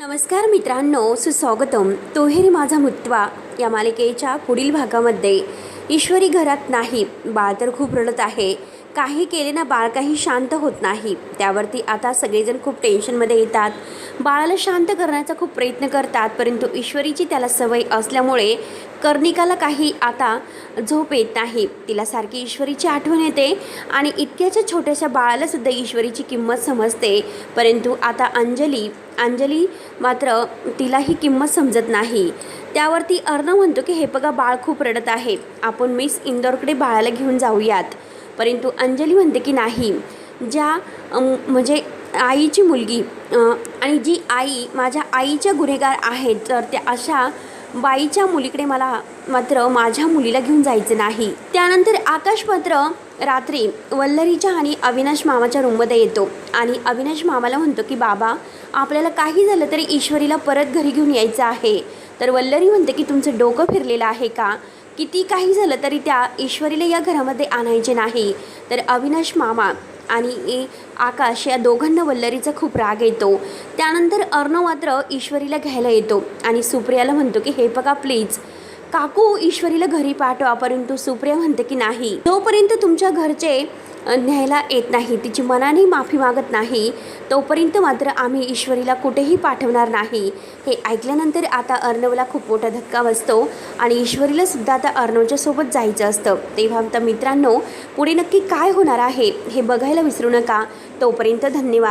नमस्कार मित्रांनो, सुस्वागतम. तोहेरी माझा मुत्वा या मालिकेच्या पुढील भागामध्ये ईश्वरी घरात नाही. बाळ तर खूप रडत आहे. काही केले ना बाळ काही शांत होत नाही. त्यावरती आता सगळेजण खूप टेन्शनमध्ये येतात. बाळाला शांत करण्याचा खूप प्रयत्न करतात, परंतु ईश्वरीची त्याला सवय असल्यामुळे कर्णिकाला काही आता झोप येत नाही. तिला सारखी ईश्वरीची आठवण येते आणि इतक्याच्या छोट्याशा बाळालासुद्धा ईश्वरीची किंमत समजते. परंतु आता अंजली मात्र तिला ही किंमत समजत नाही. त्यावरती अर्णव म्हणतो की हे बघा, बाळ खूप रडत आहे, आपण मिस इंदोरकडे बाळाला घेऊन जाऊयात. परंतु अंजली म्हणते की नाही, ज्या म्हणजे आईची मुलगी आणि जी आई माझ्या आईच्या गुन्हेगार आहेत, तर त्या अशा बाईच्या मुलीकडे मला मात्र माझ्या मुलीला घेऊन जायचं नाही. त्यानंतर आकाश मात्र रात्री वल्लरीच्या आणि अविनाश मामाच्या रूममध्ये येतो आणि अविनाश मामाला म्हणतो की बाबा, आपल्याला काही झालं तरी ईश्वरीला परत घरी घेऊन यायचं आहे. तर वल्लरी म्हणते की तुमचं डोकं फिरलेलं आहे का? किती काही झालं तरी त्या ईश्वरीला या घरामध्ये आणायचे नाही. तर अविनाश मामा आणि आकाश या दोघांना वल्लरीचा खूप राग येतो. त्यानंतर अर्णव मात्र ईश्वरीला घ्यायला येतो आणि सुप्रियाला म्हणतो की हे बघा प्लीज काकू, ईश्वरीला घरी पाठवा. परंतु सुप्रिया म्हणते की नाही, जोपर्यंत तुमच्या घरचे न्यायला येत नाही, तिची मनाने माफी मागत नाही, तोपर्यंत मात्र आम्ही ईश्वरीला कुठेही पाठवणार नाही. हे ऐकल्यानंतर आता अर्णवला खूप मोठा धक्का बसतो आणि ईश्वरीला सुद्धा आता अर्णवच्या सोबत जायचं असतं. तेव्हा आता मित्रांनो, पुढे नक्की काय होणार आहे हे बघायला विसरू नका. तोपर्यंत धन्यवाद.